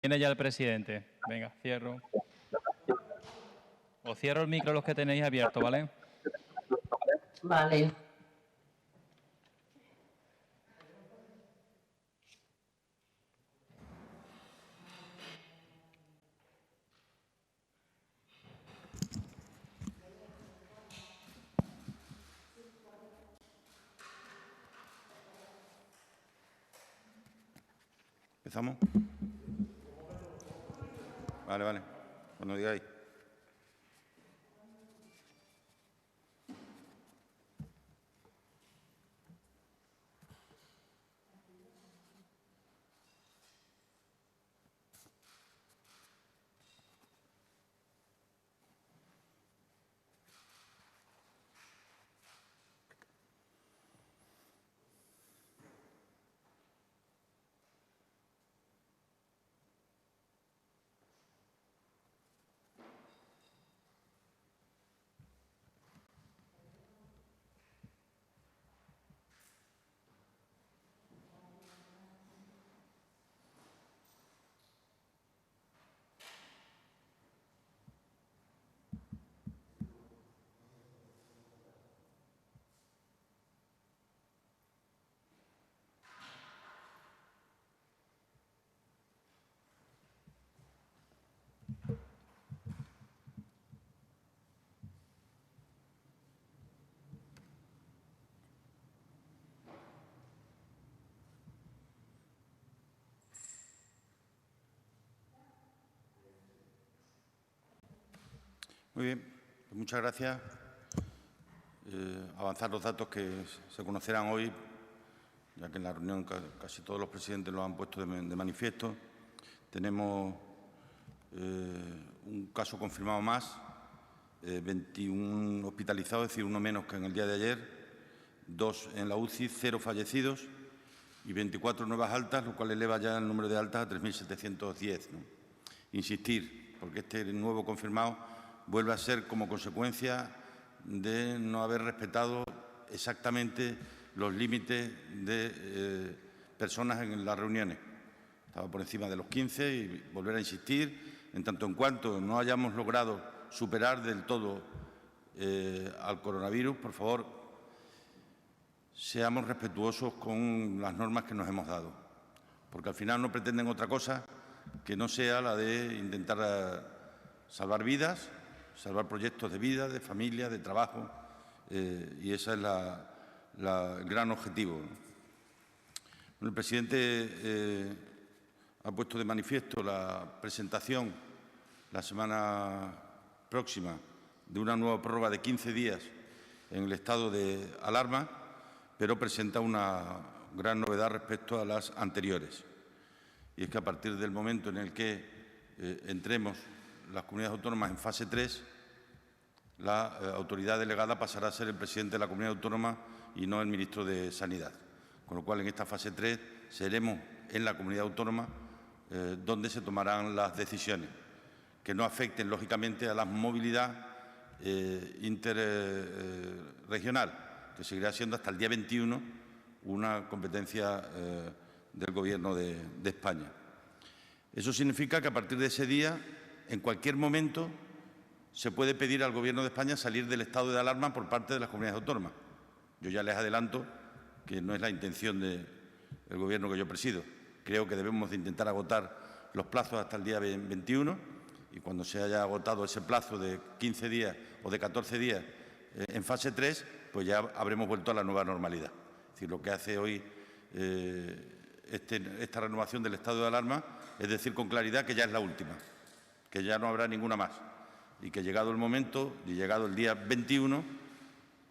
Viene ya el presidente. Venga, cierro. Os cierro el micro los que tenéis abierto, ¿vale? Vale. ¿Empezamos? Vale. Cuando digáis. Muy bien, pues muchas gracias. Avanzar los datos que se conocerán hoy, ya que en la reunión casi todos los presidentes lo han puesto de manifiesto. Tenemos un caso confirmado más, 21 hospitalizados, es decir, uno menos que en el día de ayer, 2 en la UCI, 0 fallecidos y 24 nuevas altas, lo cual eleva ya el número de altas a 3.710. ¿no? Insistir, porque este nuevo confirmado vuelve a ser como consecuencia de no haber respetado exactamente los límites de personas en las reuniones. Estaba por encima de los 15 y volver a insistir, en tanto en cuanto no hayamos logrado superar del todo al coronavirus, por favor, seamos respetuosos con las normas que nos hemos dado, porque al final no pretenden otra cosa que no sea la de intentar salvar vidas, salvar proyectos de vida, de familia, de trabajo, y ese es el gran objetivo. El presidente ha puesto de manifiesto la presentación la semana próxima de una nueva prórroga de 15 días en el estado de alarma, pero presenta una gran novedad respecto a las anteriores. Y es que a partir del momento en el que entremos las comunidades autónomas en fase 3, la autoridad delegada pasará a ser el presidente de la comunidad autónoma y no el ministro de Sanidad. Con lo cual, en esta fase 3 seremos en la comunidad autónoma donde se tomarán las decisiones, que no afecten, lógicamente, a la movilidad interregional, que seguirá siendo hasta el día 21 una competencia del Gobierno de España. Eso significa que a partir de ese día, en cualquier momento, se puede pedir al Gobierno de España salir del estado de alarma por parte de las comunidades autónomas. Yo ya les adelanto que no es la intención del Gobierno que yo presido. Creo que debemos de intentar agotar los plazos hasta el día 21 y cuando se haya agotado ese plazo de 15 días o de 14 días en fase 3, pues ya habremos vuelto a la nueva normalidad. Es decir, lo que hace hoy esta renovación del estado de alarma es decir con claridad que ya es la última, que ya no habrá ninguna más y que llegado el momento y llegado el día 21,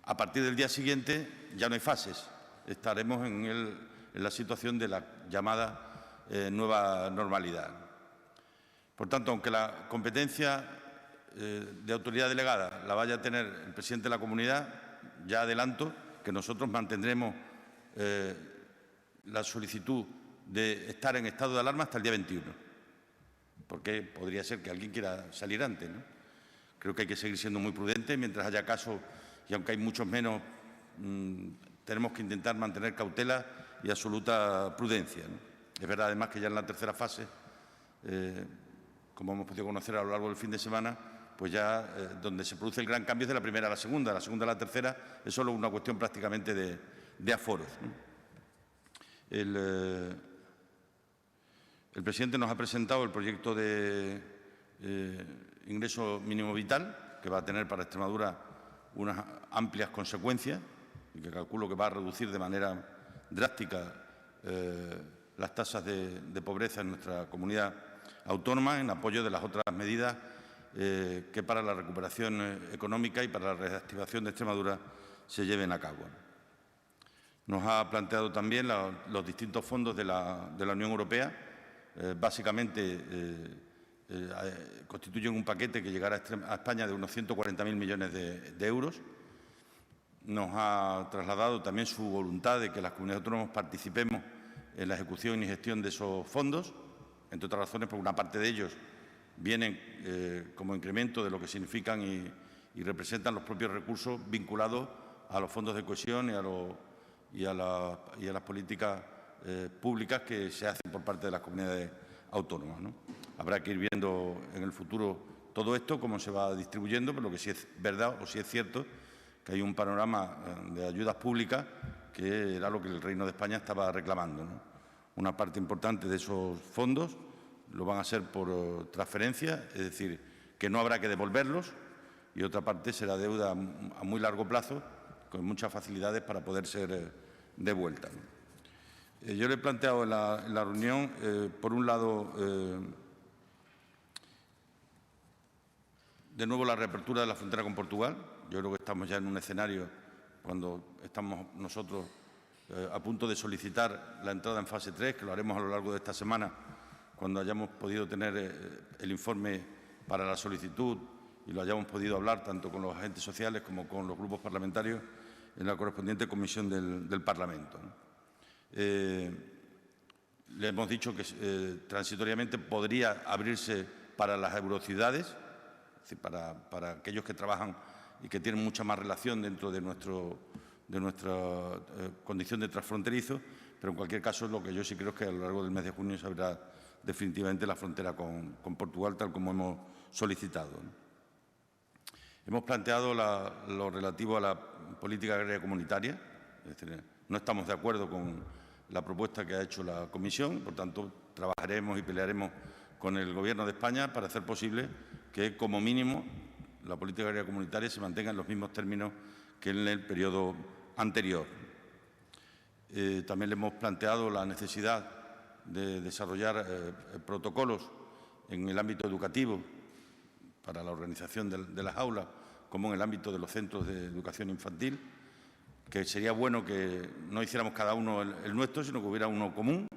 a partir del día siguiente ya no hay fases. Estaremos en la situación de la llamada nueva normalidad. Por tanto, aunque la competencia de autoridad delegada la vaya a tener el presidente de la comunidad, ya adelanto que nosotros mantendremos la solicitud de estar en estado de alarma hasta el día 21, porque podría ser que alguien quiera salir antes, ¿no? Creo que hay que seguir siendo muy prudentes mientras haya casos y aunque hay muchos menos, tenemos que intentar mantener cautela y absoluta prudencia, ¿no? Es verdad, además, que ya en la tercera fase como hemos podido conocer a lo largo del fin de semana, pues ya donde se produce el gran cambio es de la primera a la segunda a la tercera es solo una cuestión prácticamente de aforos, ¿no? El presidente nos ha presentado el proyecto de ingreso mínimo vital, que va a tener para Extremadura unas amplias consecuencias y que calculo que va a reducir de manera drástica las tasas de pobreza en nuestra comunidad autónoma, en apoyo de las otras medidas que para la recuperación económica y para la reactivación de Extremadura se lleven a cabo. Nos ha planteado también los distintos fondos de la Unión Europea. Básicamente constituyen un paquete que llegará a España de unos 140.000 millones de euros. Nos ha trasladado también su voluntad de que las comunidades autónomas participemos en la ejecución y gestión de esos fondos, entre otras razones, porque una parte de ellos vienen como incremento de lo que significan y representan los propios recursos vinculados a los fondos de cohesión y a las políticas públicas que se hacen por parte de las comunidades autónomas, ¿no? Habrá que ir viendo en el futuro todo esto, cómo se va distribuyendo, pero lo que sí es verdad o sí es cierto que hay un panorama de ayudas públicas que era lo que el Reino de España estaba reclamando, ¿no? Una parte importante de esos fondos lo van a ser por transferencia, es decir, que no habrá que devolverlos, y otra parte será deuda a muy largo plazo, con muchas facilidades para poder ser devuelta, ¿no? Yo le he planteado en la reunión, por un lado, de nuevo la reapertura de la frontera con Portugal. Yo creo que estamos ya en un escenario cuando estamos nosotros a punto de solicitar la entrada en fase 3, que lo haremos a lo largo de esta semana, cuando hayamos podido tener el informe para la solicitud y lo hayamos podido hablar tanto con los agentes sociales como con los grupos parlamentarios en la correspondiente comisión del Parlamento, ¿no? Le hemos dicho que transitoriamente podría abrirse para las eurociudades, es decir, para aquellos que trabajan y que tienen mucha más relación dentro de nuestra condición de transfronterizo, pero en cualquier caso lo que yo sí creo es que a lo largo del mes de junio se abrirá definitivamente la frontera con Portugal, tal como hemos solicitado, ¿no? Hemos planteado lo relativo a la política agraria comunitaria, es decir, no estamos de acuerdo con la propuesta que ha hecho la Comisión, por tanto, trabajaremos y pelearemos con el Gobierno de España para hacer posible que, como mínimo, la política agraria comunitaria se mantenga en los mismos términos que en el periodo anterior. También le hemos planteado la necesidad de desarrollar protocolos en el ámbito educativo para la organización de las aulas, como en el ámbito de los centros de educación infantil, que sería bueno que no hiciéramos cada uno el nuestro, sino que hubiera uno común,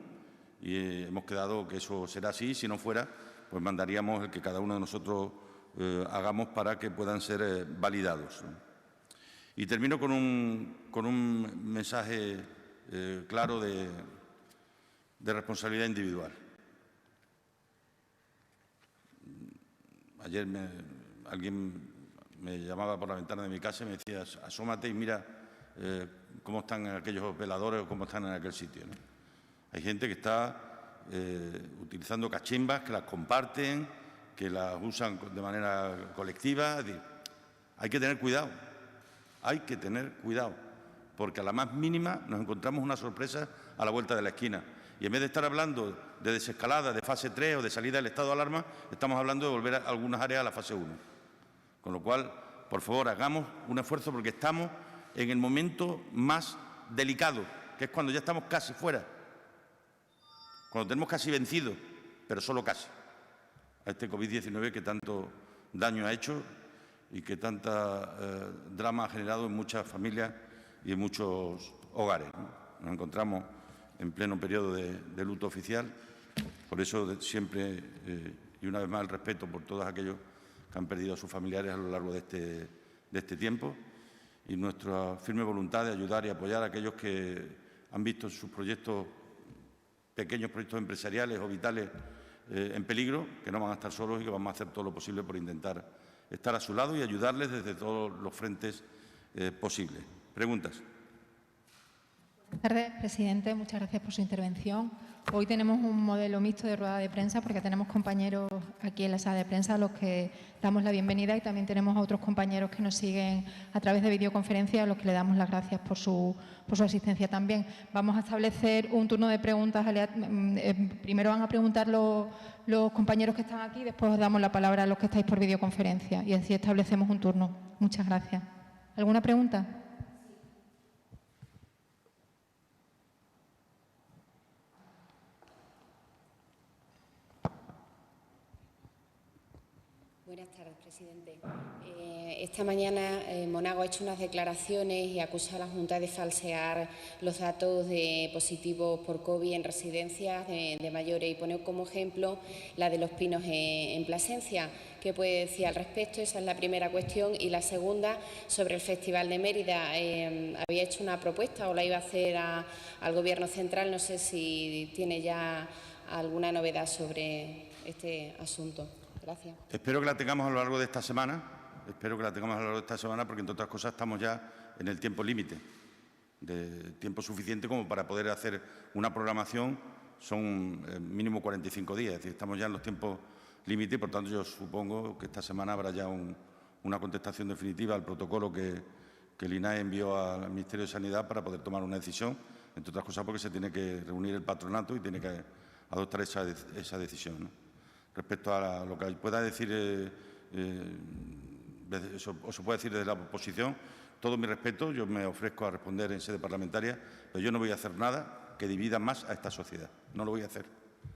y hemos quedado que eso será así. Si no fuera, pues mandaríamos el que cada uno de nosotros hagamos para que puedan ser validados, ¿no? Y termino con un mensaje claro de responsabilidad individual. Ayer alguien me llamaba por la ventana de mi casa y me decía: asómate y mira cómo están aquellos veladores o cómo están en aquel sitio, ¿no? Hay gente que está utilizando cachimbas, que las comparten, que las usan de manera colectiva. Es decir, hay que tener cuidado, porque a la más mínima nos encontramos una sorpresa a la vuelta de la esquina. Y en vez de estar hablando de desescalada, de fase 3 o de salida del estado de alarma, estamos hablando de volver a algunas áreas a la fase 1. Con lo cual, por favor, hagamos un esfuerzo, porque estamos en el momento más delicado, que es cuando ya estamos casi fuera, cuando tenemos casi vencido, pero solo casi, a este COVID-19 que tanto daño ha hecho y que tanta drama ha generado en muchas familias y en muchos hogares, ¿no? Nos encontramos en pleno periodo de luto oficial. Por eso siempre, y una vez más, el respeto por todos aquellos que han perdido a sus familiares a lo largo de este tiempo, y nuestra firme voluntad de ayudar y apoyar a aquellos que han visto sus proyectos, pequeños proyectos empresariales o vitales, en peligro, que no van a estar solos y que vamos a hacer todo lo posible por intentar estar a su lado y ayudarles desde todos los frentes posibles. ¿Preguntas? Buenas tardes, presidente. Muchas gracias por su intervención. Hoy tenemos un modelo mixto de rueda de prensa porque tenemos compañeros aquí en la sala de prensa a los que damos la bienvenida y también tenemos a otros compañeros que nos siguen a través de videoconferencia a los que le damos las gracias por su asistencia también. Vamos a establecer un turno de preguntas. Primero van a preguntar los compañeros que están aquí, después os damos la palabra a los que estáis por videoconferencia y así establecemos un turno. Muchas gracias. ¿Alguna pregunta? Buenas tardes, presidente. Esta mañana Monago ha hecho unas declaraciones y acusa a la Junta de falsear los datos de positivos por COVID en residencias de mayores y pone como ejemplo la de Los Pinos en Plasencia. ¿Qué puede decir al respecto? Esa es la primera cuestión. Y la segunda, sobre el Festival de Mérida. Había hecho una propuesta o la iba a hacer al Gobierno central. No sé si tiene ya alguna novedad sobre este asunto. Gracias. Espero que la tengamos a lo largo de esta semana. Porque, entre otras cosas, estamos ya en el tiempo límite, de tiempo suficiente como para poder hacer una programación. Son mínimo 45 días, es decir, estamos ya en los tiempos límite y, por tanto, yo supongo que esta semana habrá ya una contestación definitiva al protocolo que el INAE envió al Ministerio de Sanidad para poder tomar una decisión, entre otras cosas porque se tiene que reunir el patronato y tiene que adoptar esa decisión, ¿no? Respecto a lo que pueda decir, o se puede decir desde la oposición, todo mi respeto, yo me ofrezco a responder en sede parlamentaria, pero yo no voy a hacer nada que divida más a esta sociedad. No lo voy a hacer,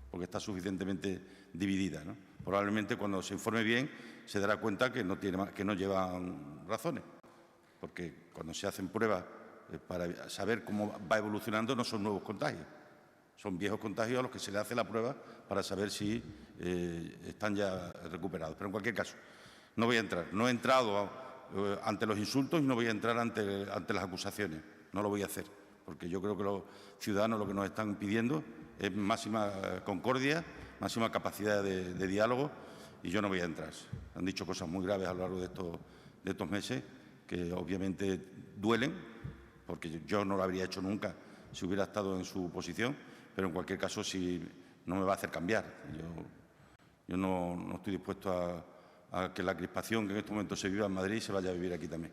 porque está suficientemente dividida, ¿no? Probablemente cuando se informe bien se dará cuenta que no llevan razones, porque cuando se hacen pruebas para saber cómo va evolucionando no son nuevos contagios. Son viejos contagios a los que se le hace la prueba para saber si están ya recuperados. Pero, en cualquier caso, no voy a entrar. No he entrado ante los insultos y no voy a entrar ante las acusaciones. No lo voy a hacer, porque yo creo que los ciudadanos lo que nos están pidiendo es máxima concordia, máxima capacidad de diálogo, y yo no voy a entrar. Han dicho cosas muy graves a lo largo de estos meses que, obviamente, duelen, porque yo no lo habría hecho nunca si hubiera estado en su posición. Pero, en cualquier caso, si no me va a hacer cambiar. Yo no estoy dispuesto a que la crispación que en este momento se viva en Madrid se vaya a vivir aquí también.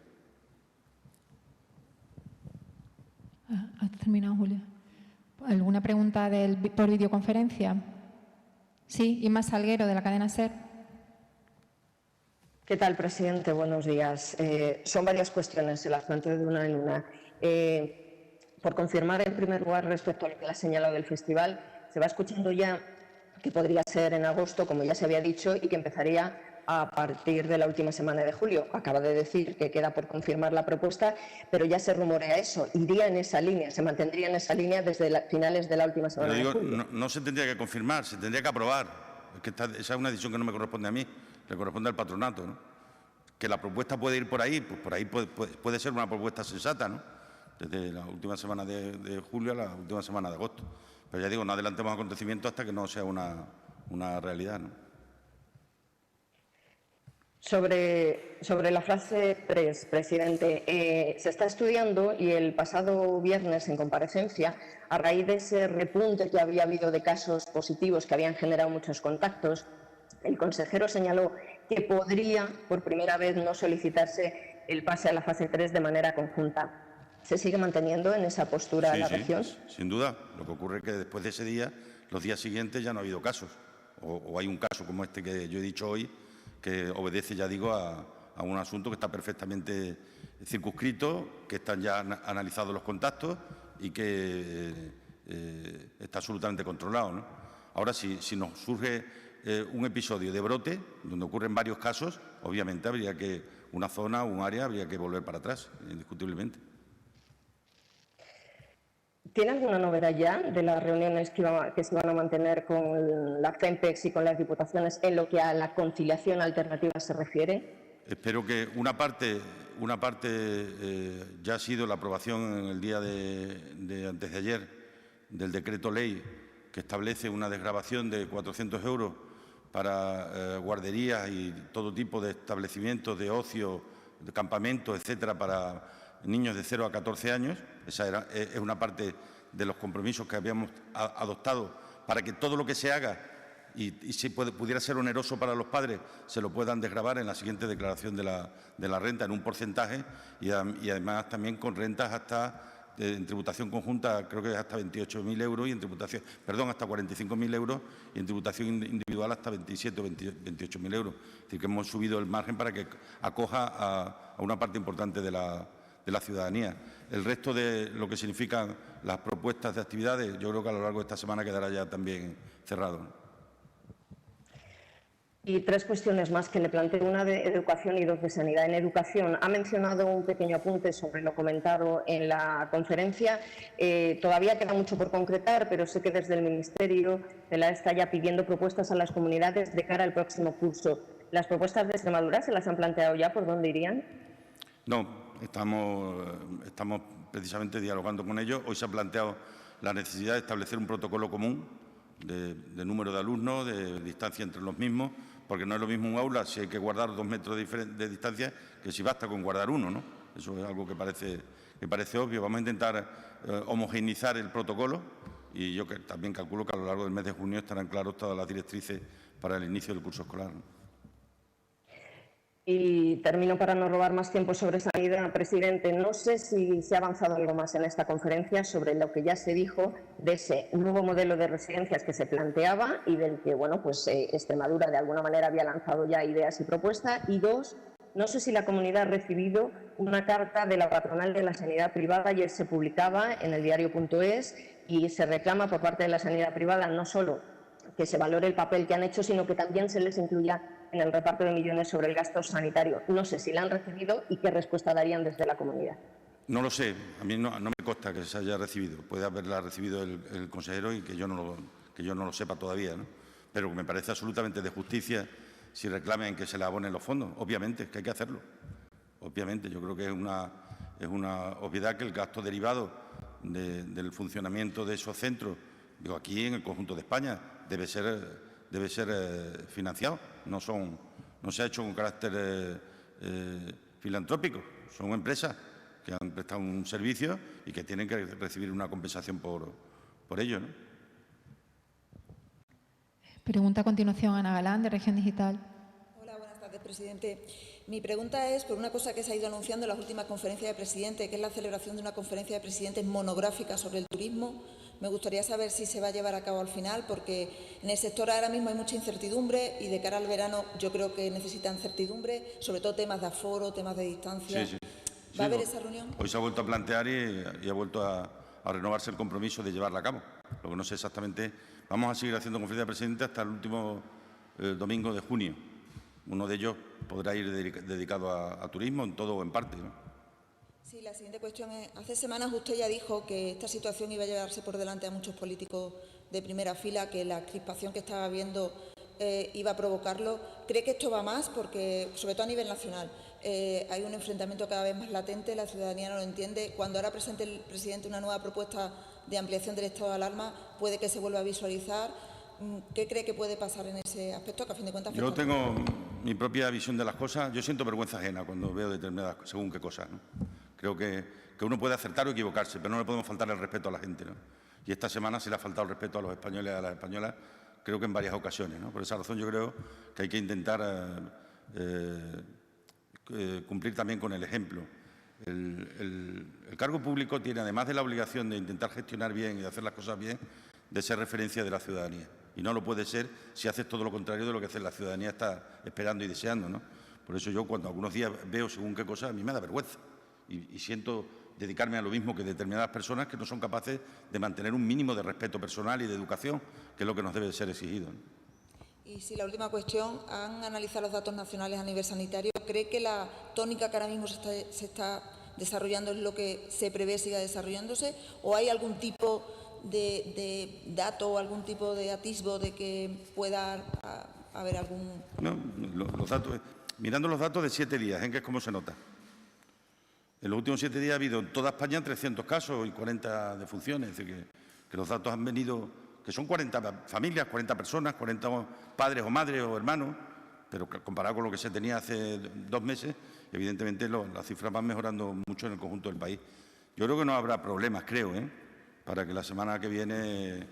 ¿Has terminado, Julia? ¿Alguna pregunta por videoconferencia? Sí, Inma Salguero, de la cadena SER. ¿Qué tal, presidente? Buenos días. Son varias cuestiones, se las planteo de una en una. Por confirmar, en primer lugar, respecto a lo que le ha señalado del festival, se va escuchando ya que podría ser en agosto, como ya se había dicho, y que empezaría a partir de la última semana de julio. Acaba de decir que queda por confirmar la propuesta, pero ya se rumorea eso. Iría en esa línea, se mantendría en esa línea desde finales de la última semana de julio. No se tendría que confirmar, se tendría que aprobar. Esa es una decisión que no me corresponde a mí, le corresponde al patronato, ¿no? Que la propuesta puede ir por ahí, pues por ahí puede ser una propuesta sensata, ¿no? Desde la última semana de julio a la última semana de agosto. Pero ya digo, no adelantemos acontecimientos hasta que no sea una realidad, ¿no? Sobre la fase 3, presidente, se está estudiando y el pasado viernes en comparecencia, a raíz de ese repunte que había habido de casos positivos que habían generado muchos contactos, el consejero señaló que podría por primera vez no solicitarse el pase a la fase 3 de manera conjunta. ¿Se sigue manteniendo en esa postura la región? Sí, sin duda. Lo que ocurre es que después de ese día, los días siguientes ya no ha habido casos. O hay un caso como este que yo he dicho hoy, que obedece, ya digo, a un asunto que está perfectamente circunscrito, que están ya analizados los contactos y que está absolutamente controlado, ¿no? Ahora, si nos surge un episodio de brote, donde ocurren varios casos, obviamente habría que, una zona o un área, habría que volver para atrás, indiscutiblemente. ¿Tiene alguna novedad ya de las reuniones que se van a mantener con la CEMPEX y con las diputaciones en lo que a la conciliación alternativa se refiere? Espero que una parte ya ha sido la aprobación en el día de antes de ayer del decreto ley que establece una desgravación de 400 euros para guarderías y todo tipo de establecimientos de ocio, de campamentos, etcétera, niños de 0 a 14 años. Esa es una parte de los compromisos que habíamos adoptado para que todo lo que se haga y si pudiera ser oneroso para los padres, se lo puedan desgravar en la siguiente declaración de la renta en un porcentaje y además también con rentas hasta en tributación conjunta, creo que es hasta 28.000 euros y en tributación, perdón, hasta 45.000 euros y en tributación individual hasta 27 o 28.000 euros. Es decir, que hemos subido el margen para que acoja a una parte importante de la ciudadanía. El resto de lo que significan las propuestas de actividades, yo creo que a lo largo de esta semana quedará ya también cerrado. Y 3 cuestiones más que le planteo, una de educación y 2 de sanidad. En educación, ha mencionado un pequeño apunte sobre lo comentado en la conferencia. Todavía queda mucho por concretar, pero sé que desde el Ministerio está ya pidiendo propuestas a las comunidades de cara al próximo curso. ¿Las propuestas de Extremadura se las han planteado ya? ¿Por dónde irían? No, estamos precisamente dialogando con ellos. Hoy se ha planteado la necesidad de establecer un protocolo común de número de alumnos, de distancia entre los mismos, porque no es lo mismo un aula si hay que guardar 2 metros de distancia que si basta con guardar 1, ¿no? Eso es algo que parece obvio. Vamos a intentar homogeneizar el protocolo y yo también calculo que a lo largo del mes de junio estarán claros todas las directrices para el inicio del curso escolar, ¿no? Y termino para no robar más tiempo sobre sanidad, presidente. No sé si se ha avanzado algo más en esta conferencia sobre lo que ya se dijo de ese nuevo modelo de residencias que se planteaba y del que, bueno, pues Extremadura de alguna manera había lanzado ya ideas y propuestas. Y 2, no sé si la comunidad ha recibido una carta de la patronal de la sanidad privada. Ayer se publicaba en el diario.es y se reclama por parte de la sanidad privada no solo que se valore el papel que han hecho, sino que también se les incluya en el reparto de millones sobre el gasto sanitario. No sé si la han recibido y qué respuesta darían desde la comunidad. No lo sé, a mí no me consta que se haya recibido. Puede haberla recibido el consejero y que yo no lo sepa todavía, ¿no? Pero me parece absolutamente de justicia si reclamen que se le abonen los fondos. Obviamente, que hay que hacerlo. Obviamente, yo creo que es una obviedad que el gasto derivado del funcionamiento de esos centros, digo, aquí en el conjunto de España, debe ser financiado. No se ha hecho con carácter filantrópico. Son empresas que han prestado un servicio y que tienen que recibir una compensación por ello, ¿no? Pregunta a continuación Ana Galán, de Región Digital. Hola, buenas tardes, presidente. Mi pregunta es por una cosa que se ha ido anunciando en las últimas conferencias de presidentes, que es la celebración de una conferencia de presidentes monográfica sobre el turismo. Me gustaría saber si se va a llevar a cabo al final, porque en el sector ahora mismo hay mucha incertidumbre y de cara al verano yo creo que necesitan certidumbre, sobre todo temas de aforo, temas de distancia. Sí. ¿Va a haber esa reunión? Hoy se ha vuelto a plantear y ha vuelto a renovarse el compromiso de llevarla a cabo. Lo que no sé exactamente, vamos a seguir haciendo conferencia de presidentes hasta el último domingo de junio. Uno de ellos podrá ir dedicado a turismo, en todo o en parte, ¿no? Sí, la siguiente cuestión es, hace semanas usted ya dijo que esta situación iba a llevarse por delante a muchos políticos de primera fila, que la crispación que estaba habiendo iba a provocarlo. ¿Cree que esto va más? Porque, sobre todo a nivel nacional, hay un enfrentamiento cada vez más latente, la ciudadanía no lo entiende. Cuando ahora presente el presidente una nueva propuesta de ampliación del estado de alarma, puede que se vuelva a visualizar. ¿Qué cree que puede pasar en ese aspecto, que a fin de cuentas... Yo tengo mi propia visión de las cosas. Yo siento vergüenza ajena cuando veo determinadas, según qué cosas, ¿no? Creo que uno puede acertar o equivocarse, pero no le podemos faltar el respeto a la gente, ¿no? Y esta semana se le ha faltado el respeto a los españoles y a las españolas, creo que en varias ocasiones, ¿no? Por esa razón yo creo que hay que intentar cumplir también con el ejemplo. El cargo público tiene, además de la obligación de intentar gestionar bien y de hacer las cosas bien, de ser referencia de la ciudadanía. Y no lo puede ser si haces todo lo contrario de lo que la ciudadanía está esperando y deseando, ¿no? Por eso yo, cuando algunos días veo según qué cosas, a mí me da vergüenza. Y siento dedicarme a lo mismo que determinadas personas que no son capaces de mantener un mínimo de respeto personal y de educación, que es lo que nos debe ser exigido, ¿no? Y si la última cuestión, ¿han analizado los datos nacionales a nivel sanitario? ¿Cree que la tónica que ahora mismo se está desarrollando es lo que se prevé siga desarrollándose? ¿O hay algún tipo de dato o algún tipo de atisbo de que pueda haber algún...? No, los datos, mirando los datos de 7 días, ¿en qué es cómo se nota? En los últimos 7 días ha habido en toda España 300 casos y 40 defunciones. Es decir, que los datos han venido, que son 40 familias, 40 personas, 40 padres o madres o hermanos, pero comparado con lo que se tenía hace 2 meses, evidentemente las cifras van mejorando mucho en el conjunto del país. Yo creo que no habrá problemas, creo, para que la semana que viene,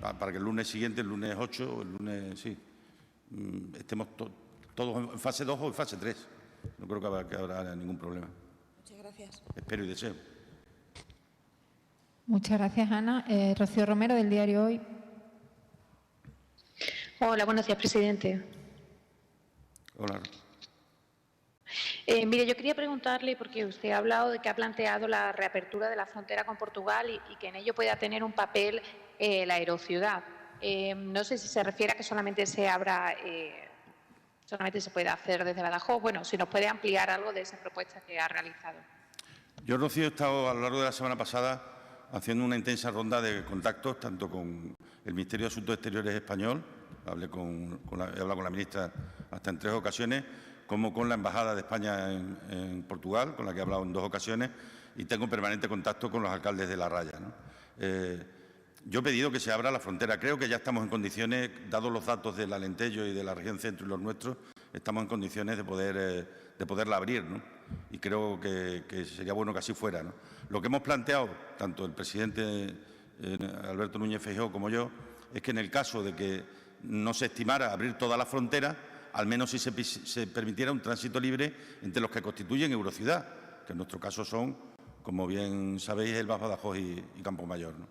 para que el lunes siguiente, el lunes 8, el lunes, sí, estemos todos en fase 2 o en fase 3. No creo que habrá ningún problema. Muchas gracias. Espero y deseo. Muchas gracias, Ana. Rocío Romero, del diario Hoy. Hola, buenos días, presidente. Hola. Mire, yo quería preguntarle, porque usted ha hablado de que ha planteado la reapertura de la frontera con Portugal y que en ello pueda tener un papel la Aerociudad. No sé si se refiere a que solamente se abra, solamente se puede hacer desde Badajoz. Bueno, si nos puede ampliar algo de esa propuesta que ha realizado. Yo, Rocío, he estado a lo largo de la semana pasada haciendo una intensa ronda de contactos, tanto con el Ministerio de Asuntos Exteriores español, he hablado con la ministra hasta en 3 ocasiones, como con la Embajada de España en Portugal, con la que he hablado en 2 ocasiones, y tengo permanente contacto con los alcaldes de La Raya, ¿no? Yo he pedido que se abra la frontera. Creo que ya estamos en condiciones, dados los datos del Alentejo y de la región centro y los nuestros, estamos en condiciones de poderla abrir, ¿no? Y creo que sería bueno que así fuera, ¿no? Lo que hemos planteado, tanto el presidente Alberto Núñez Feijóo como yo, es que en el caso de que no se estimara abrir toda la frontera, al menos si se permitiera un tránsito libre entre los que constituyen Eurociudad, que en nuestro caso son, como bien sabéis, Elvas, Badajoz y Campomayor, ¿no?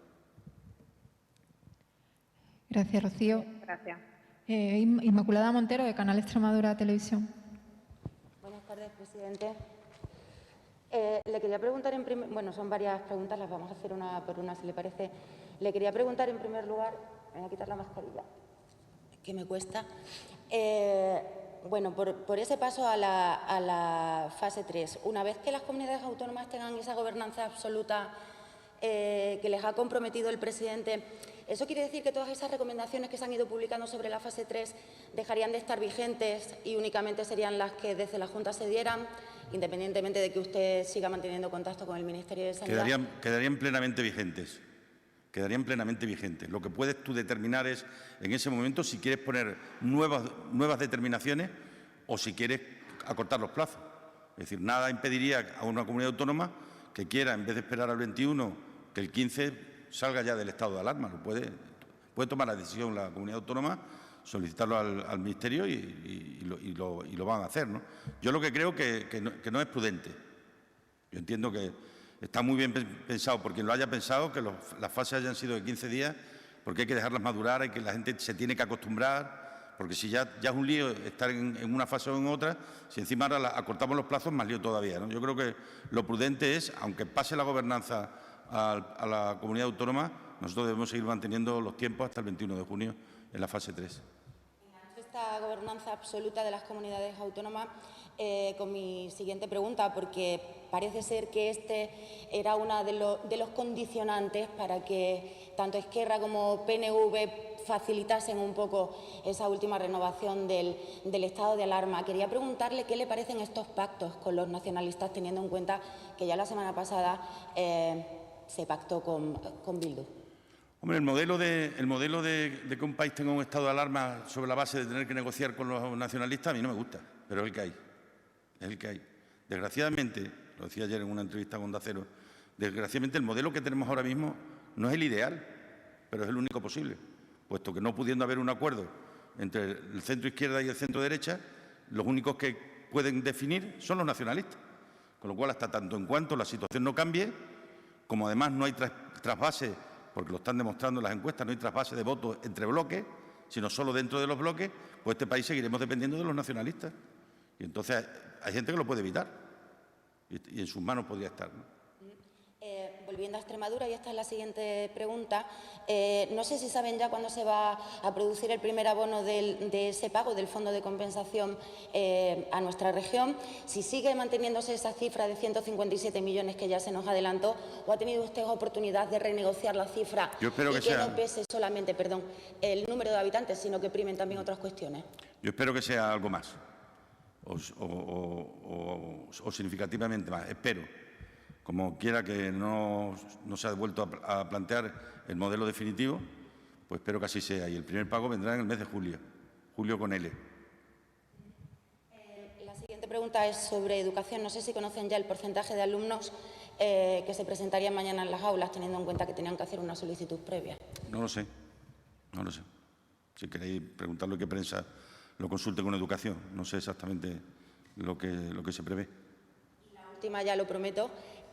Gracias, Rocío. Gracias. Inmaculada Montero, de Canal Extremadura Televisión. Buenas tardes, presidente. Le quería preguntar bueno, son varias preguntas, las vamos a hacer una por una, si le parece. Le quería preguntar en primer lugar, me voy a quitar la mascarilla, que me cuesta. Bueno, por ese paso a la fase 3, una vez que las comunidades autónomas tengan esa gobernanza absoluta que les ha comprometido el presidente, ¿eso quiere decir que todas esas recomendaciones que se han ido publicando sobre la fase 3 dejarían de estar vigentes y únicamente serían las que desde la Junta se dieran, independientemente de que usted siga manteniendo contacto con el Ministerio de Sanidad? Quedarían plenamente vigentes. Quedarían plenamente vigentes. Lo que puedes tú determinar es, en ese momento, si quieres poner nuevas determinaciones o si quieres acortar los plazos. Es decir, nada impediría a una comunidad autónoma que quiera, en vez de esperar al 21, que el 15 salga ya del estado de alarma. Puede tomar la decisión la comunidad autónoma, solicitarlo al Ministerio y lo van a hacer, ¿no? Yo lo que creo que no es prudente. Yo entiendo que está muy bien pensado por quien lo haya pensado, que las fases hayan sido de 15 días, porque hay que dejarlas madurar, que la gente se tiene que acostumbrar, porque si ya es un lío estar en una fase o en otra, si encima ahora acortamos los plazos, más lío todavía, ¿no? Yo creo que lo prudente es, aunque pase la gobernanza a la comunidad autónoma, nosotros debemos seguir manteniendo los tiempos hasta el 21 de junio en la fase 3. Esta gobernanza absoluta de las comunidades autónomas, con mi siguiente pregunta, porque parece ser que este era uno de los condicionantes para que tanto Esquerra como PNV facilitasen un poco esa última renovación del estado de alarma. Quería preguntarle qué le parecen estos pactos con los nacionalistas, teniendo en cuenta que ya la semana pasada se pactó con Bildu. Hombre, el modelo de que un país tenga un estado de alarma sobre la base de tener que negociar con los nacionalistas a mí no me gusta, pero es el que hay. Es el que hay. Desgraciadamente, lo decía ayer en una entrevista con Onda Cero, desgraciadamente el modelo que tenemos ahora mismo no es el ideal, pero es el único posible, puesto que no pudiendo haber un acuerdo entre el centro izquierda y el centro derecha, los únicos que pueden definir son los nacionalistas. Con lo cual, hasta tanto en cuanto la situación no cambie, como además no hay trasvase, porque lo están demostrando las encuestas, no hay trasvase de votos entre bloques, sino solo dentro de los bloques, pues este país seguiremos dependiendo de los nacionalistas. Y entonces hay gente que lo puede evitar y en sus manos podría estar, ¿no? Volviendo a Extremadura, y esta es la siguiente pregunta, no sé si saben ya cuándo se va a producir el primer abono de ese pago del Fondo de Compensación a nuestra región, si sigue manteniéndose esa cifra de 157 millones que ya se nos adelantó, o ha tenido usted oportunidad de renegociar la cifra. Yo espero y que no pese solamente, el número de habitantes, sino que primen también otras cuestiones. Yo espero que sea algo más o significativamente más, espero. Como quiera que no se ha vuelto a plantear el modelo definitivo, pues espero que así sea. Y el primer pago vendrá en el mes de julio. Julio con L. La siguiente pregunta es sobre educación. No sé si conocen ya el porcentaje de alumnos que se presentarían mañana en las aulas, teniendo en cuenta que tenían que hacer una solicitud previa. No lo sé, no lo sé. Si queréis preguntarlo, que prensa lo consulte con educación. No sé exactamente lo que se prevé. Y la última, ya lo prometo,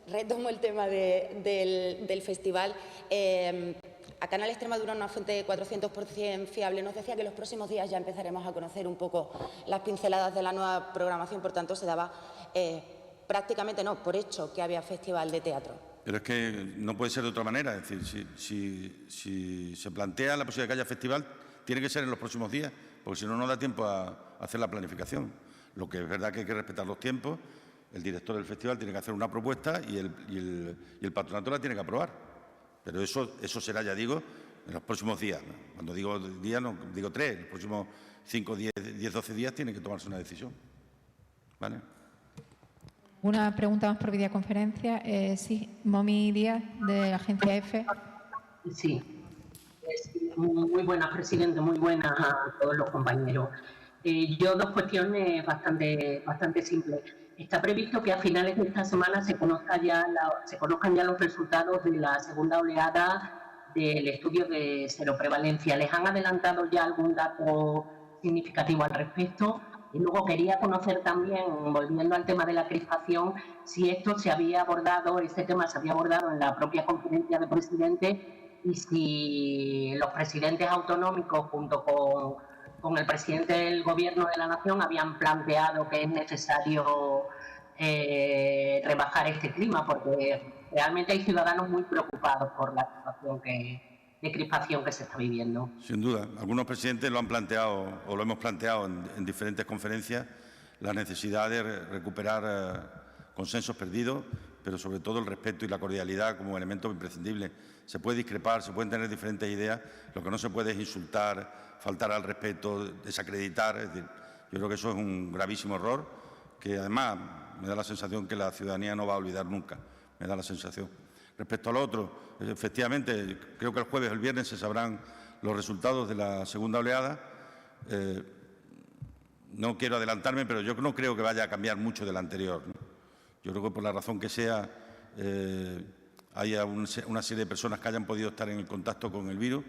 retomo el tema del festival. A Canal Extremadura, una fuente 400% fiable, nos decía que los próximos días ya empezaremos a conocer un poco las pinceladas de la nueva programación, por tanto se daba prácticamente, no, por hecho que había festival de teatro. Pero es que no puede ser de otra manera. Es decir, si se plantea la posibilidad de que haya festival, tiene que ser en los próximos días, porque si no, no da tiempo a hacer la planificación. Lo que es verdad que hay que respetar los tiempos. El director del festival tiene que hacer una propuesta y el patronato la tiene que aprobar. Pero eso será, ya digo, en los próximos días, ¿no? Cuando digo días, no digo 3, en los próximos 5, 10, 12 días tiene que tomarse una decisión. ¿Vale? Una pregunta más por videoconferencia. Sí, Momi Díaz, de la agencia EFE. Sí. Muy buenas, presidente, muy buenas a todos los compañeros. Yo dos cuestiones bastante simples. Está previsto que a finales de esta semana se conozcan ya los resultados de la segunda oleada del estudio de seroprevalencia. ¿Les han adelantado ya algún dato significativo al respecto? Y luego quería conocer también, volviendo al tema de la crispación, si este tema se había abordado en la propia conferencia de presidentes y si los presidentes autonómicos, junto con el presidente del Gobierno de la Nación, habían planteado que es necesario rebajar este clima, porque realmente hay ciudadanos muy preocupados por la situación de crispación que se está viviendo. Sin duda. Algunos presidentes lo han planteado, o lo hemos planteado en diferentes conferencias, la necesidad de recuperar consensos perdidos, pero sobre todo el respeto y la cordialidad como elemento imprescindible. Se puede discrepar, se pueden tener diferentes ideas, lo que no se puede es insultar, faltar al respeto, desacreditar. Es decir, yo creo que eso es un gravísimo error que además me da la sensación que la ciudadanía no va a olvidar nunca, me da la sensación. Respecto al otro, efectivamente, creo que el jueves o el viernes se sabrán los resultados de la segunda oleada. No quiero adelantarme, pero yo no creo que vaya a cambiar mucho de la anterior, ¿no? Yo creo que por la razón que sea, haya una serie de personas que hayan podido estar en el contacto con el virus,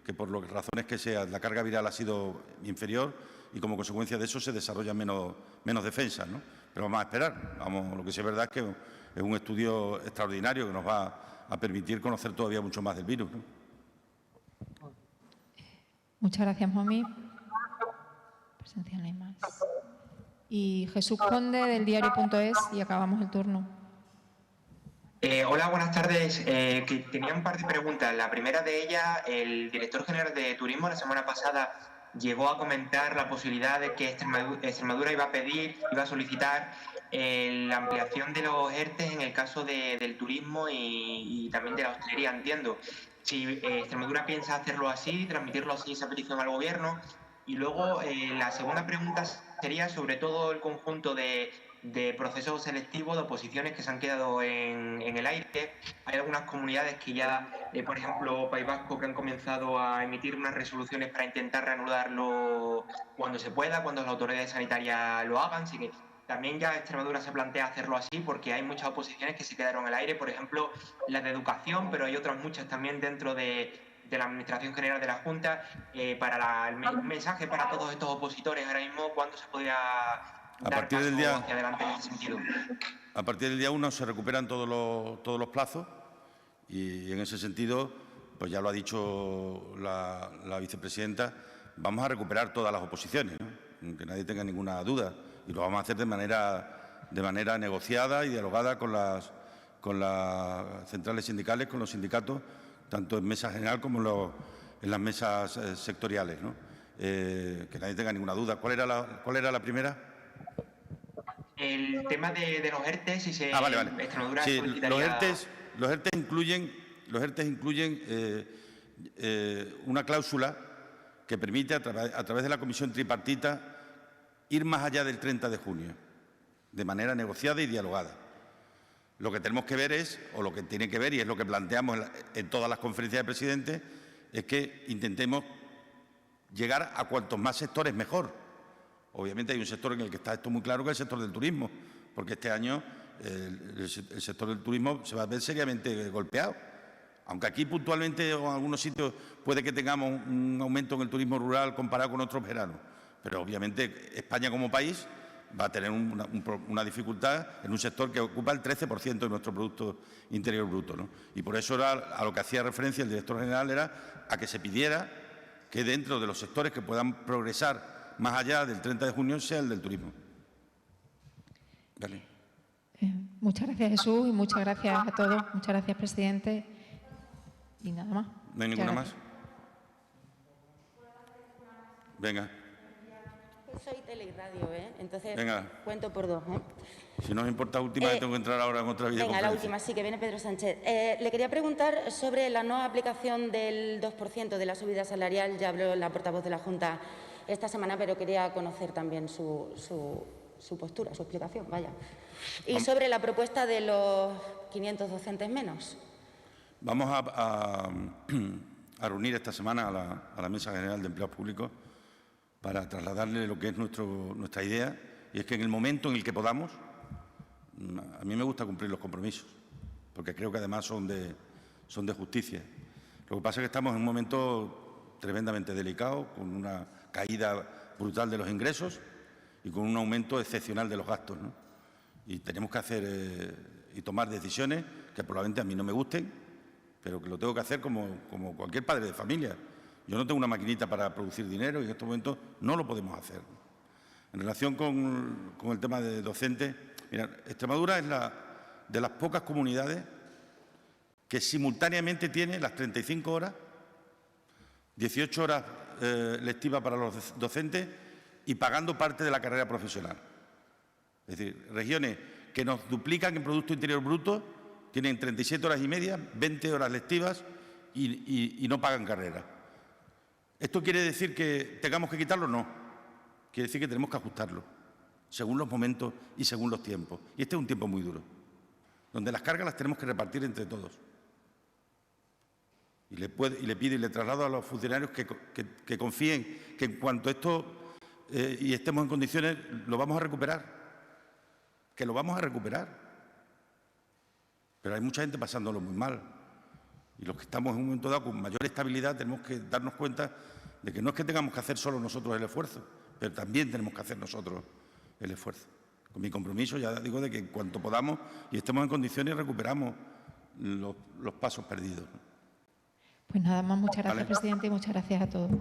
que por las razones que sea, la carga viral ha sido inferior y como consecuencia de eso se desarrollan menos defensas, ¿no? Pero vamos a esperar. Lo que sí es verdad es que es un estudio extraordinario que nos va a permitir conocer todavía mucho más del virus, ¿no? Muchas gracias, Momi. Presencia no hay más. Y Jesús Conde, del diario.es, y acabamos el turno. Hola, buenas tardes. Que tenía un par de preguntas. La primera de ellas, el director general de Turismo la semana pasada llegó a comentar la posibilidad de que Extremadura iba a solicitar la ampliación de los ERTE en el caso del turismo y también de la hostelería, entiendo. Si Extremadura piensa hacerlo así, transmitirlo así, esa petición al Gobierno. Y luego la segunda pregunta sería sobre todo el conjunto de procesos selectivos, de oposiciones que se han quedado en el aire. Hay algunas comunidades que ya, por ejemplo, País Vasco, que han comenzado a emitir unas resoluciones para intentar reanudarlo cuando se pueda, cuando las autoridades sanitarias lo hagan. Así que también ya Extremadura se plantea hacerlo así porque hay muchas oposiciones que se quedaron en el aire, por ejemplo, las de educación, pero hay otras muchas también dentro de la Administración General de la Junta. Para el mensaje para todos estos opositores ahora mismo, ¿cuándo se podría dar paso hacia adelante en ese sentido? A partir del día 1 se recuperan todos los plazos y en ese sentido, pues ya lo ha dicho la vicepresidenta, vamos a recuperar todas las oposiciones, ¿no? Que nadie tenga ninguna duda, y lo vamos a hacer de manera negociada y dialogada con las centrales sindicales, con los sindicatos, tanto en mesa general como en las mesas sectoriales, ¿no? Que nadie tenga ninguna duda. ¿Cuál era la primera? El tema de los ERTE, si se... Vale. Extremadura Sí, solicitaría... los ERTE incluyen una cláusula que permite, a través de la comisión tripartita, ir más allá del 30 de junio, de manera negociada y dialogada. Lo que tenemos que ver o lo que tiene que ver, y es lo que planteamos en todas las conferencias de presidentes, es que intentemos llegar a cuantos más sectores mejor. Obviamente hay un sector en el que está esto muy claro, que es el sector del turismo, porque este año el sector del turismo se va a ver seriamente golpeado. Aunque aquí puntualmente o en algunos sitios puede que tengamos un aumento en el turismo rural comparado con otros veranos, pero obviamente España como país va a tener una dificultad en un sector que ocupa el 13% de nuestro Producto Interior Bruto, ¿no? Y por eso a lo que hacía referencia el director general era a que se pidiera que dentro de los sectores que puedan progresar más allá del 30 de junio sea el del turismo. Vale. Muchas gracias, Jesús, y muchas gracias a todos. Muchas gracias, presidente. Y nada más. ¿No hay ninguna más? Venga. Soy Tele y Radio, entonces venga. Cuento por dos. Si no os importa, última, tengo que entrar ahora en otra videoconferencia. Venga, la última, sí, que viene Pedro Sánchez. Le quería preguntar sobre la no aplicación del 2% de la subida salarial. Ya habló la portavoz de la Junta esta semana, pero quería conocer también su postura, su explicación, vaya. Y sobre la propuesta de los 500 docentes menos. Vamos a reunir esta semana a la Mesa General de Empleados Públicos para trasladarle lo que es nuestra idea, y es que en el momento en el que podamos, a mí me gusta cumplir los compromisos, porque creo que además son de justicia. Lo que pasa es que estamos en un momento tremendamente delicado, con una caída brutal de los ingresos y con un aumento excepcional de los gastos, ¿no? Y tenemos que hacer y tomar decisiones que probablemente a mí no me gusten, pero que lo tengo que hacer como cualquier padre de familia. Yo no tengo una maquinita para producir dinero y en estos momentos no lo podemos hacer. En relación con el tema de docentes, mira, Extremadura es de las pocas comunidades que simultáneamente tiene las 35 horas, 18 horas lectivas para los docentes y pagando parte de la carrera profesional. Es decir, regiones que nos duplican en Producto Interior Bruto tienen 37 horas y media, 20 horas lectivas y no pagan carrera. ¿Esto quiere decir que tengamos que quitarlo? No. Quiere decir que tenemos que ajustarlo, según los momentos y según los tiempos. Y este es un tiempo muy duro, donde las cargas las tenemos que repartir entre todos. Y le pido y le traslado a los funcionarios que confíen que en cuanto esto y estemos en condiciones, lo vamos a recuperar. Que lo vamos a recuperar. Pero hay mucha gente pasándolo muy mal. Y los que estamos en un momento dado con mayor estabilidad tenemos que darnos cuenta de que no es que tengamos que hacer solo nosotros el esfuerzo, pero también tenemos que hacer nosotros el esfuerzo. Con mi compromiso ya digo de que en cuanto podamos y estemos en condiciones recuperamos los pasos perdidos. Pues nada más, muchas gracias, presidente, y muchas gracias a todos.